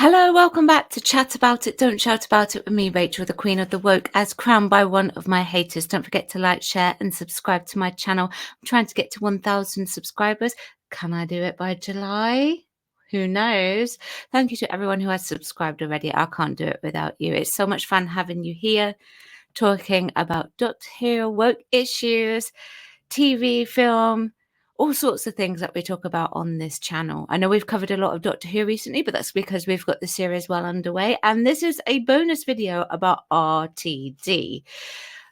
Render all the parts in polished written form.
Hello, welcome back to Chat About It, Don't Shout About It with me, Rachel, the Queen of the Woke, as crowned by one of my haters. Don't forget to like, share, and subscribe to my channel. I'm trying to get to 1,000 subscribers. Can I do it by July? Who knows? Thank you to everyone who has subscribed already. I can't do it without you. It's so much fun having you here, talking about Doctor Who, woke issues, TV, film, all sorts of things that we talk about on this channel. I know we've covered a lot of Doctor Who recently, but that's because we've got the series well underway. And this is a bonus video about RTD.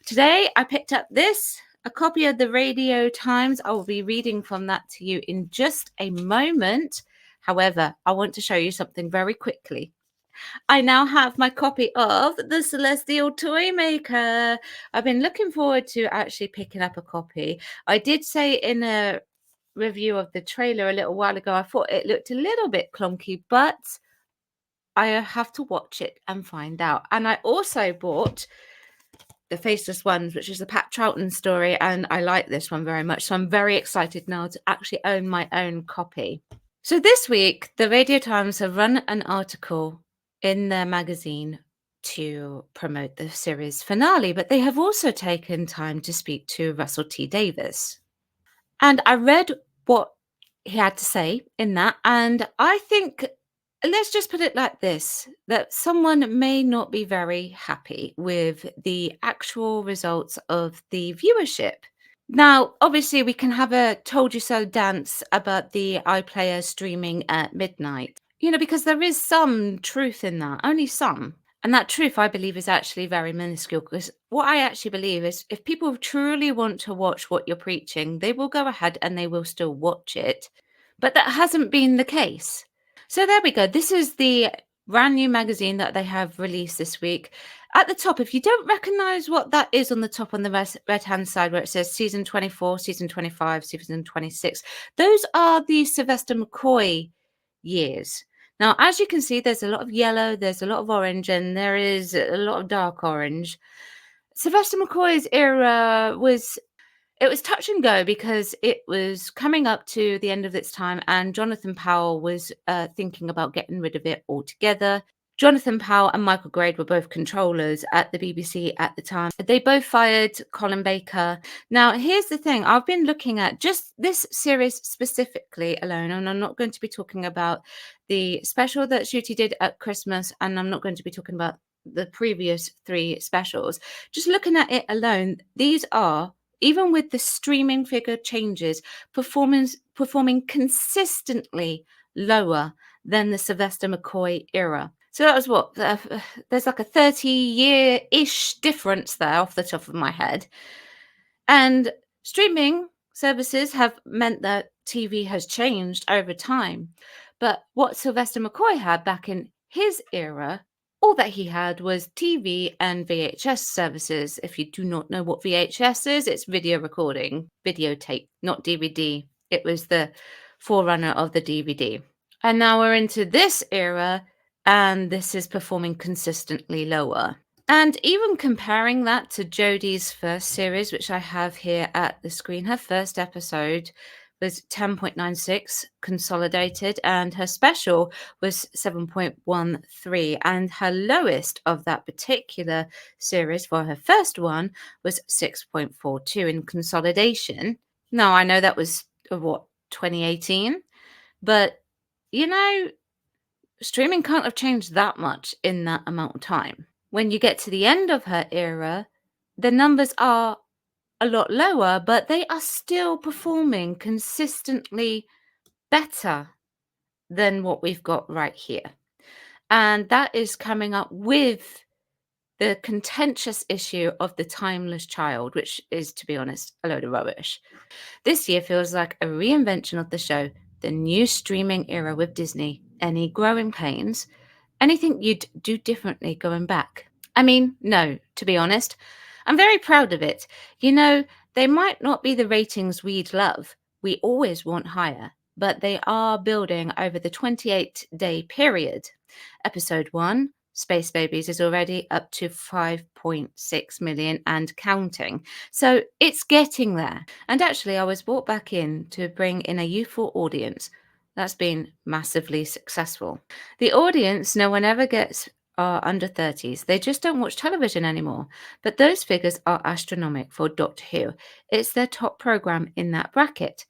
Today, I picked up a copy of the Radio Times. I will be reading from that to you in just a moment. However, I want to show you something very quickly. I now have my copy of The Celestial Toymaker. I've been looking forward to actually picking up a copy. I did say in a review of the trailer a little while ago, I thought it looked a little bit clunky, but I have to watch it and find out. And I also bought The Faceless Ones, which is a Pat Troughton story, and I like this one very much. So I'm very excited now to actually own my own copy. So this week, the Radio Times have run an article in their magazine to promote the series finale, but they have also taken time to speak to Russell T Davies. And I read what he had to say in that, and I think, let's just put it like this, that someone may not be very happy with the actual results of the viewership. Now, obviously, we can have a told you so dance about the iPlayer streaming at midnight, because there is some truth in that, only some. And that truth, I believe, is actually very minuscule, because what I actually believe is if people truly want to watch what you're preaching, they will go ahead and they will still watch it. But that hasn't been the case. So there we go. This is the brand new magazine that they have released this week. At the top, if you don't recognize what that is on the top on the right-hand side where it says season 24, season 25, season 26, those are the Sylvester McCoy years. Now, as you can see, there's a lot of yellow, there's a lot of orange, and there is a lot of dark orange. Sylvester McCoy's era was touch and go because it was coming up to the end of its time, and Jonathan Powell was thinking about getting rid of it altogether. Jonathan Powell and Michael Grade were both controllers at the BBC at the time. They both fired Colin Baker. Now, here's the thing. I've been looking at just this series specifically alone, and I'm not going to be talking about the special that Shooty did at Christmas, and I'm not going to be talking about the previous 3 specials. Just looking at it alone, these are, even with the streaming figure changes, performing consistently lower than the Sylvester McCoy era. So that was what, there's like a 30-year-ish difference there off the top of my head. And streaming services have meant that TV has changed over time. But what Sylvester McCoy had back in his era, all that he had was TV and VHS services. If you do not know what VHS is, it's video recording, videotape, not DVD. It was the forerunner of the DVD. And now we're into this era, and this is performing consistently lower. And even comparing that to Jodie's first series, which I have here at the screen, her first episode was 10.96 consolidated, and her special was 7.13, and her lowest of that particular series for her first one was 6.42 in consolidation. Now, I know that was 2018, but streaming can't have changed that much in that amount of time. When you get to the end of her era, the numbers are a lot lower, but they are still performing consistently better than what we've got right here. And that is coming up with the contentious issue of the timeless child, which is, to be honest, a load of rubbish. This year feels like a reinvention of the show, the new streaming era with Disney. Any growing pains? Anything you'd do differently going back? I mean, no, to be honest. I'm very proud of it. They might not be the ratings we'd love. We always want higher, but they are building over the 28-day period. Episode 1, Space Babies, is already up to 5.6 million and counting. So it's getting there. And actually, I was brought back in to bring in a youthful audience. That's been massively successful. The audience no one ever gets are under 30s. They just don't watch television anymore. But those figures are astronomical for Doctor Who. It's their top program in that bracket.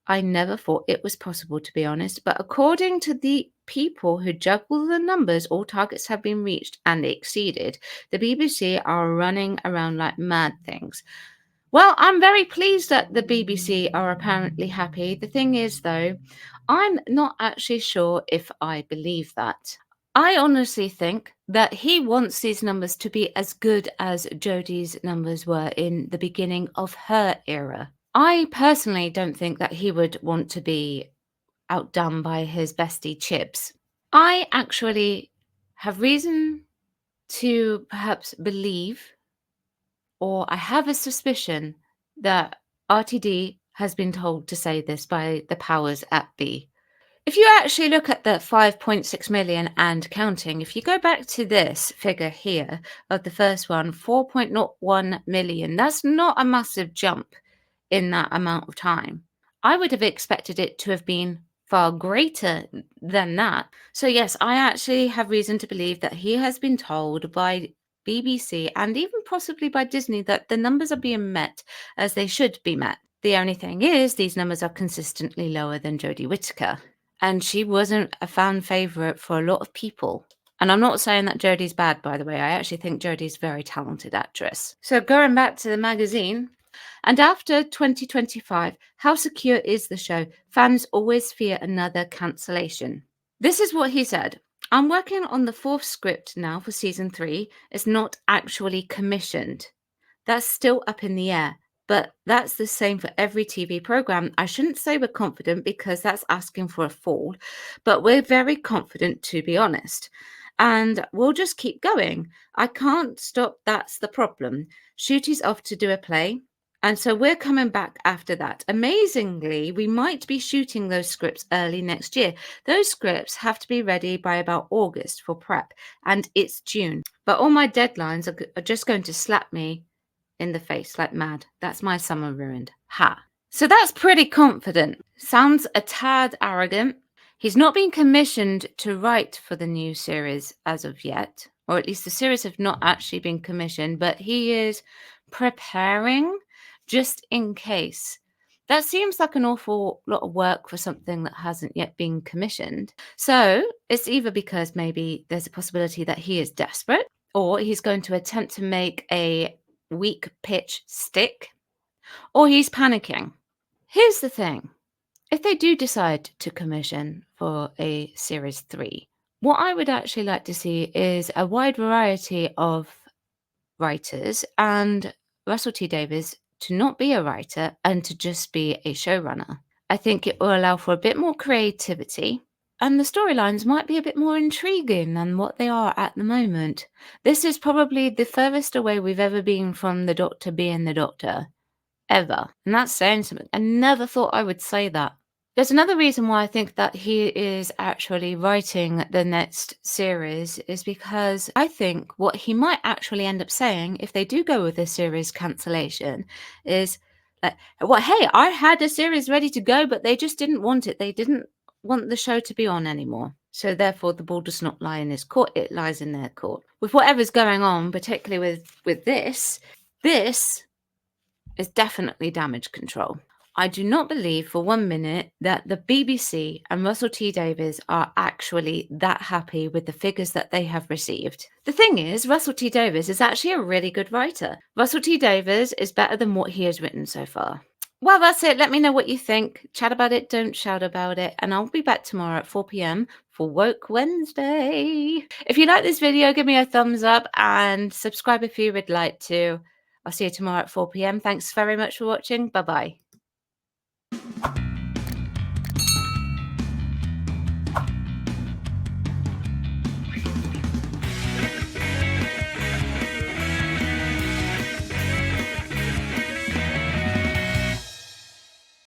I never thought it was possible, to be honest, but according to the people who juggle the numbers, all targets have been reached and exceeded. The BBC are running around like mad things. Well, I'm very pleased that the BBC are apparently happy. The thing is, though, I'm not actually sure if I believe that. I honestly think that he wants these numbers to be as good as Jodie's numbers were in the beginning of her era. I personally don't think that he would want to be outdone by his bestie Chips. I actually have reason to perhaps believe, or I have a suspicion, that RTD has been told to say this by the powers at be. If you actually look at the 5.6 million and counting, if you go back to this figure here of the first one, 4.01 million, that's not a massive jump in that amount of time. I would have expected it to have been far greater than that. So yes, I actually have reason to believe that he has been told by BBC and even possibly by Disney that the numbers are being met as they should be met. The only thing is these numbers are consistently lower than Jodie Whittaker, and she wasn't a fan favourite for a lot of people. And I'm not saying that Jodie's bad, by the way. I actually think Jodie's a very talented actress. So going back to the magazine, and after 2025, how secure is the show? Fans always fear another cancellation. This is what he said. I'm working on the 4th script now for season 3. It's not actually commissioned. That's still up in the air. But that's the same for every TV program. I shouldn't say we're confident because that's asking for a fall, but we're very confident, to be honest. And we'll just keep going. I can't stop. That's the problem. Shooty's off to do a play. And so we're coming back after that. Amazingly, we might be shooting those scripts early next year. Those scripts have to be ready by about August for prep, and it's June. But all my deadlines are just going to slap me in the face like mad. That's my summer ruined. Ha. So that's pretty confident. Sounds a tad arrogant. He's not been commissioned to write for the new series as of yet, or at least the series have not actually been commissioned, but he is preparing just in case. That seems like an awful lot of work for something that hasn't yet been commissioned. So it's either because maybe there's a possibility that he is desperate, or he's going to attempt to make a weak pitch stick, or he's panicking. Here's the thing. If they do decide to commission for a series 3, what I would actually like to see is a wide variety of writers and Russell T Davies to not be a writer and to just be a showrunner. I think it will allow for a bit more creativity, and the storylines might be a bit more intriguing than what they are at the moment. This is probably the furthest away we've ever been from the Doctor being the Doctor, ever. And that's saying something. I never thought I would say that. There's another reason why I think that he is actually writing the next series is because I think what he might actually end up saying if they do go with a series cancellation is like, well, hey, I had a series ready to go, but they just didn't want it. They didn't want the show to be on anymore. So therefore the ball does not lie in his court, it lies in their court. With whatever's going on, particularly with this is definitely damage control. I do not believe for 1 minute that the BBC and Russell T Davies are actually that happy with the figures that they have received. The thing is, Russell T Davies is actually a really good writer. Russell T Davies is better than what he has written so far. Well, that's it. Let me know what you think. Chat about it, don't shout about it. And I'll be back tomorrow at 4 p.m. for Woke Wednesday. If you like this video, give me a thumbs up and subscribe if you would like to. I'll see you tomorrow at 4 p.m. Thanks very much for watching. Bye-bye.